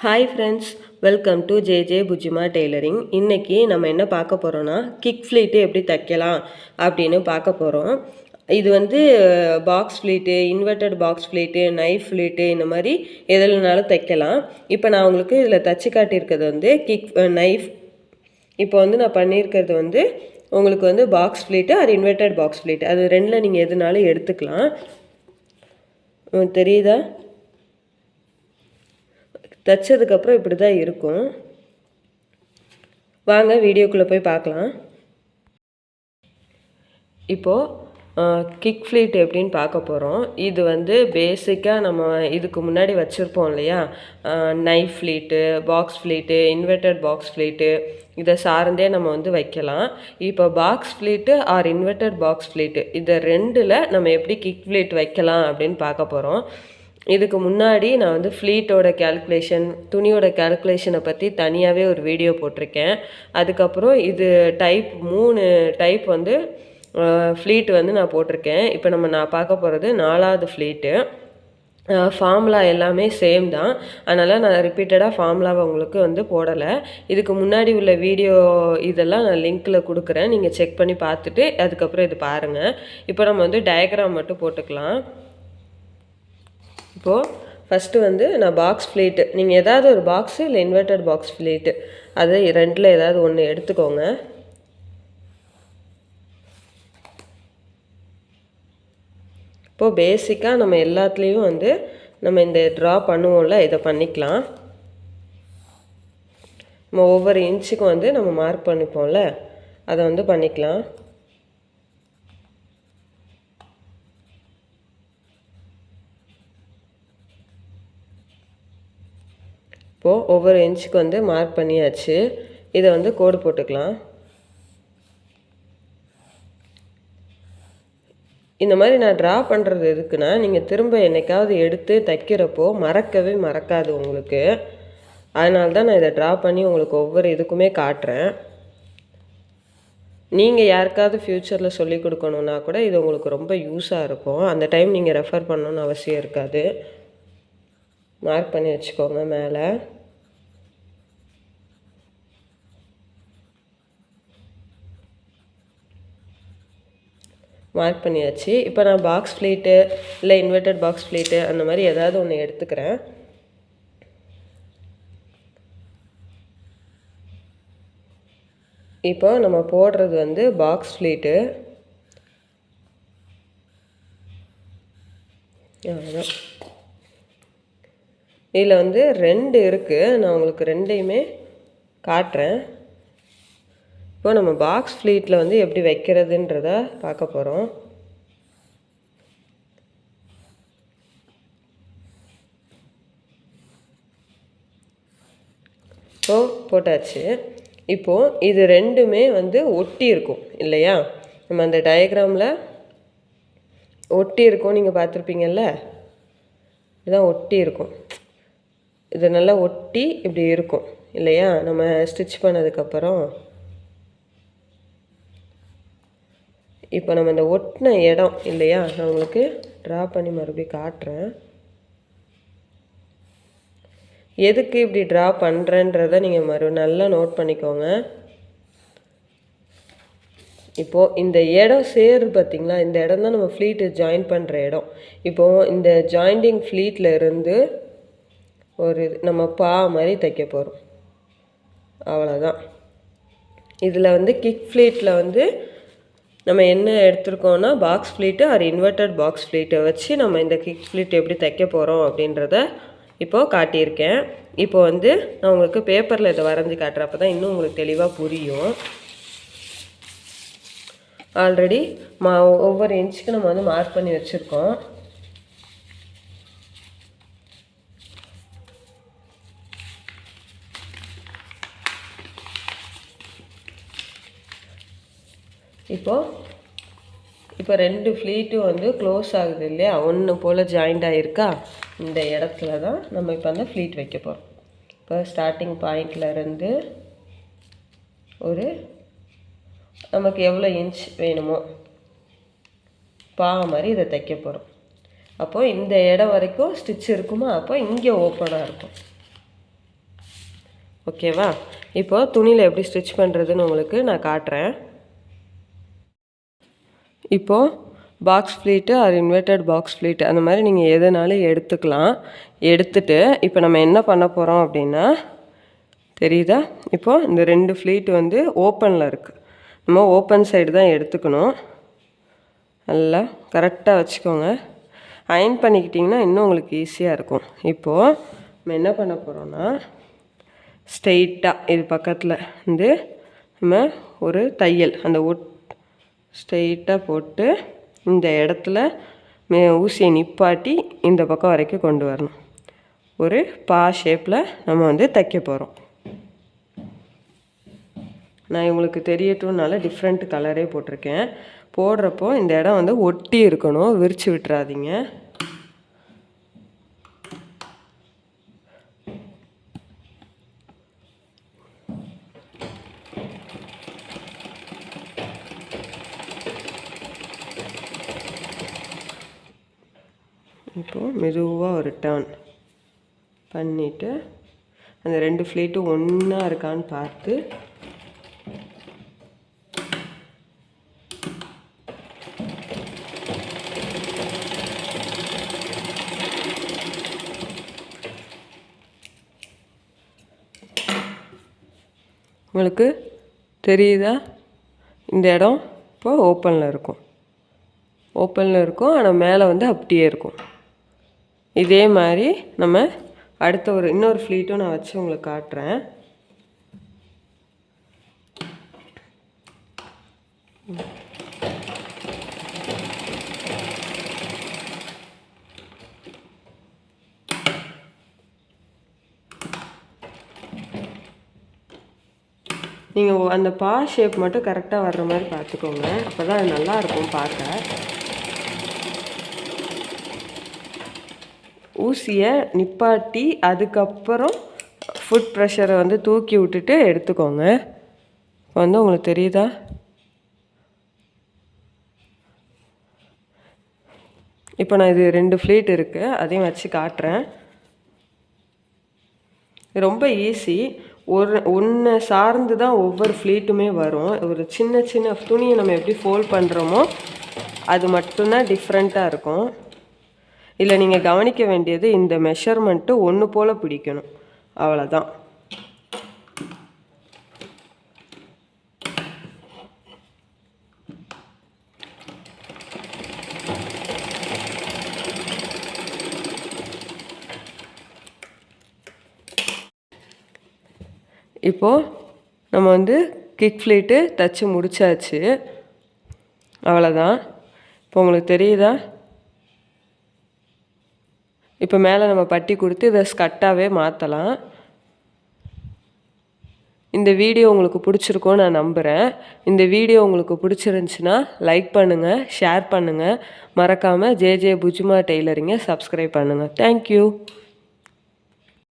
Hi friends, welcome to J bujjima tailoring. இன்றைக்கி நம்ம என்ன பார்க்க போகிறோன்னா, கிக் ஃப்ளீட்டு எப்படி தைக்கலாம் அப்படின்னு பார்க்க போகிறோம். இது வந்து box pleat, inverted box pleat, knife pleat இந்த மாதிரி எதுலனாலும் தைக்கலாம். இப்போ நான் உங்களுக்கு இதில் தச்சு காட்டியிருக்கிறது வந்து நைஃப். இப்போ வந்து நான் பண்ணியிருக்கிறது வந்து உங்களுக்கு வந்து box pleat or inverted box pleat, அது ரெண்டில் நீங்கள் எதுனாலும் எடுத்துக்கலாம். தெரியுதா? தைச்சதுக்கப்புறம் இப்படி தான் இருக்கும். வாங்க வீடியோக்குள்ளே போய் பார்க்கலாம். இப்போது கிக் ஃப்ளீட் எப்படின்னு பார்க்க போகிறோம். இது வந்து பேசிக்காக நம்ம இதுக்கு முன்னாடி வச்சுருப்போம் இல்லையா, knife pleat, box pleat, inverted box pleat, இதை சார்ந்தே நம்ம வந்து வைக்கலாம். இப்போ box pleat or inverted box pleat இது ரெண்டில் நம்ம எப்படி கிக் ஃப்ளீட் வைக்கலாம் அப்படின்னு பார்க்க போகிறோம். இதுக்கு முன்னாடி நான் வந்து ஃப்ளீட்டோட கேல்குலேஷன், துணியோட கேல்குலேஷனை பற்றி தனியாகவே ஒரு வீடியோ போட்டிருக்கேன். அதுக்கப்புறம் இது 3 டைப் வந்து ஃப்ளீட் வந்து நான் போட்டிருக்கேன். இப்போ நான் பார்க்க போகிறது 4வது ஃப்ளீட்டு. ஃபார்முலா எல்லாமே சேம் தான், அதனால் நான் ரிப்பீட்டடாக ஃபார்முலாவை உங்களுக்கு வந்து போடலை. இதுக்கு முன்னாடி உள்ள வீடியோ இதெல்லாம் நான் லிங்க்கில் கொடுக்குறேன், நீங்கள் செக் பண்ணி பார்த்துட்டு அதுக்கப்புறம் இது பாருங்கள். இப்போ நம்ம வந்து டயக்ராம் மட்டும் போட்டுக்கலாம். இப்போது ஃபஸ்ட்டு வந்து நான் பாக்ஸ் ஃப்ளீட்டு, நீங்கள் ஏதாவது ஒரு பாக்ஸு இல்லை இன்வெர்டட் பாக்ஸ் ஃப்ளீட்டு, அது ரெண்டில் ஏதாவது ஒன்று எடுத்துக்கோங்க. இப்போது பேசிக்காக நம்ம எல்லாத்துலேயும் வந்து நம்ம இந்த ட்ரா பண்ணுவோம்ல, இதை பண்ணிக்கலாம். நம்ம ஒவ்வொரு இன்ச்சுக்கும் வந்து நம்ம மார்க் பண்ணிப்போம்ல, அதை வந்து பண்ணிக்கலாம். இப்போது ஒவ்வொரு இன்ச்சுக்கு வந்து மார்க் பண்ணியாச்சு. இதை வந்து கோடு போட்டுக்கலாம். இந்த மாதிரி நான் ட்ரா பண்ணுறது எதுக்குன்னா, நீங்கள் திரும்ப என்னைக்காவது எடுத்து தைக்கிறப்போ மறக்கவே மறக்காது உங்களுக்கு. அதனால தான் நான் இதை ட்ரா பண்ணி உங்களுக்கு ஒவ்வொரு இதுக்குமே காட்டுறேன். நீங்கள் யாருக்காவது ஃப்யூச்சரில் சொல்லிக் கொடுக்கணுன்னா கூட இது உங்களுக்கு ரொம்ப யூஸாக இருக்கும். அந்த டைம் நீங்கள் ரெஃபர் பண்ணணுன்னு அவசியம் இருக்காது. மார்க் பண்ணி வச்சுக்கோங்க மேலே. மார்க் பண்ணியாச்சு. இப்போ நான் பாக்ஸ் ஃப்ளீட்டு இல்லை இன்வெர்டட் பாக்ஸ் ஃப்ளீட்டு அந்த மாதிரி ஏதாவது ஒன்று எடுத்துக்கிறேன். இப்போ நம்ம போடுறது வந்து பாக்ஸ் ஃப்ளீட்டு. இதில் வந்து 2 இருக்குது, நான் உங்களுக்கு ரெண்டையுமே காட்டுறேன். இப்போ நம்ம பாக்ஸ் ஃப்ளீட்டில் வந்து எப்படி வைக்கிறதுன்றத பார்க்க போகிறோம். போட்டாச்சு. இப்போது இது ரெண்டுமே வந்து ஒட்டி இருக்கும் இல்லையா, நம்ம அந்த டயக்ராமில் ஒட்டி இருக்கும், நீங்கள் பார்த்துருப்பீங்கல்ல, இதுதான் ஒட்டி இருக்கும். இது நல்லா ஒட்டி இப்படி இருக்கும் இல்லையா, நம்ம ஸ்டிச் பண்ணதுக்கப்புறம். இப்போ நம்ம இந்த ஒட்டின இடம் இல்லையா, நான் உங்களுக்கு ட்ரா பண்ணி மறுபடியும் காட்டுறேன். எதுக்கு இப்படி ட்ரா பண்ணுறேன்றதை நீங்கள் நல்லா நோட் பண்ணிக்கோங்க. இப்போது இந்த இடம் சேரு பார்த்திங்களா, இந்த இடம் தான் நம்ம ஃப்ளீட்டு ஜாயின் பண்ணுற இடம். இப்போது இந்த ஜாயிண்டிங் ஃப்ளீட்டில் இருந்து ஒரு நம்ம பா மாதிரி தைக்க போகிறோம், அவ்வளோதான். இதில் வந்து கிக் ஃப்ளீட்டில் வந்து நம்ம என்ன எடுத்துருக்கோன்னா box pleat or inverted box ஃப்ளீட்டை வச்சு நம்ம இந்த கிக் ஃப்ளீட் எப்படி தைக்க போகிறோம் அப்படின்றத இப்போது காட்டியிருக்கேன். இப்போ வந்து நான் உங்களுக்கு பேப்பரில் இதை வரைஞ்சி காட்டுறப்ப தான் இன்னும் உங்களுக்கு தெளிவாக புரியும். ஆல்ரெடி ஒவ்வொரு இன்ச்சுக்கு நம்ம வந்து மார்க் பண்ணி வச்சுருக்கோம். இப்போ 2 ஃப்ளீட்டும் வந்து க்ளோஸ் ஆகுது இல்லையா, ஒன்று போல் ஜாயிண்ட் ஆகிருக்கா, இந்த இடத்துல தான் நம்ம இப்போ அந்த ஃப்ளீட் வைக்க போகிறோம். இப்போ ஸ்டார்டிங் பாயிண்டில் இருந்து ஒரு நமக்கு எவ்வளோ இன்ச் வேணுமோ பா மாதிரி இதை தைக்க போகிறோம். அப்போது இந்த இடம் வரைக்கும் ஸ்டிச் இருக்குமா, அப்போ இங்கே ஓப்பனாக இருக்கும். ஓகேவா? இப்போது துணியில் எப்படி ஸ்டிச் பண்ணுறதுன்னு உங்களுக்கு நான் காட்டுறேன். இப்போது box pleat or inverted box pleat அந்த மாதிரி நீங்கள் எதுனாலும் எடுத்துக்கலாம். எடுத்துட்டு இப்போ நம்ம என்ன பண்ண போகிறோம் அப்படின்னா, தெரியுதா? இப்போது இந்த 2 ஃப்ளீட் வந்து ஓப்பனில் இருக்குது. நம்ம ஓப்பன் சைடு தான் எடுத்துக்கணும். நல்லா கரெக்டாக வச்சுக்கோங்க. அயர்ன் பண்ணிக்கிட்டிங்கன்னா இன்னும் உங்களுக்கு ஈஸியாக இருக்கும். இப்போது நம்ம என்ன பண்ண போகிறோன்னா, ஸ்ட்ரெயிட்டாக இது பக்கத்தில் வந்து நம்ம ஒரு தையல் அந்த ஸ்ட்ரெயிட்டாக போட்டு இந்த இடத்துல ஊசியை நிப்பாட்டி இந்த பக்கம் வரைக்கும் கொண்டு வரணும். ஒரு ஷேப்பில் நம்ம வந்து தைக்க போகிறோம். நான் உங்களுக்கு தெரியட்டும்னால டிஃப்ரெண்ட் கலரே போட்டிருக்கேன். போடுறப்போ இந்த இடம் வந்து ஒட்டி இருக்கணும், விரித்து விட்டுறாதீங்க. இப்போது மெதுவாக ஒரு டர்ன் பண்ணிவிட்டு அந்த 2 ஃப்ளீட்டும் ஒன்றா இருக்கான்னு பார்த்து உங்களுக்கு தெரியுதா? இந்த இடம் இப்போ ஓப்பனில் இருக்கும். ஆனால் மேலே வந்து அப்படியே இருக்கும். இதே மாதிரி நம்ம அடுத்த இன்னொரு ஃப்ளீட்டும் நான் வச்சு உங்களுக்கு காட்டுறேன். நீங்கள் அந்த ஷேப் மட்டும் கரெக்டாக வர்ற மாதிரி பார்த்துக்கோங்க. அப்போ தான் அது நல்லாயிருக்கும் பார்க்க. ஊசியை நிப்பாட்டி அதுக்கப்புறம் ஃபுட் ப்ரெஷரை வந்து தூக்கி விட்டுட்டு எடுத்துக்கோங்க. இப்போ வந்து உங்களுக்கு தெரியுதா? இப்போ நான் இது 2 ஃப்ளீட் இருக்குது, அதையும் வச்சு காட்டுறேன். ரொம்ப ஈஸி. ஒன்று சார்ந்து தான் ஒவ்வொரு ஃப்ளீட்டுமே வரும். ஒரு சின்ன சின்ன துணியை நம்ம எப்படி ஃபோல்ட் பண்ணுறோமோ அது மட்டும்தான் டிஃப்ரெண்ட்டாக இருக்கும். இல்லை நீங்கள் கவனிக்க வேண்டியது இந்த மெஷர்மெண்ட்டு ஒன்று போல் பிடிக்கணும், அவ்வளோதான். இப்போது நம்ம வந்து கிக் ஃப்ளீட்டு தைச்சி முடிச்சாச்சு, அவ்வளோதான். இப்போ உங்களுக்கு தெரியுதா? இப்போ மேலே நம்ம பட்டி கொடுத்து இதை ஸ்கர்ட்டாகவே மாற்றலாம். இந்த வீடியோ உங்களுக்கு பிடிச்சிருக்கோன்னு நான் நம்புகிறேன். இந்த வீடியோ உங்களுக்கு பிடிச்சிருந்துச்சின்னா லைக் பண்ணுங்கள், ஷேர் பண்ணுங்கள். மறக்காமல் ஜே புஜ்ஜிமா டெய்லரிங்கை சப்ஸ்கிரைப் பண்ணுங்கள். தேங்க்யூ.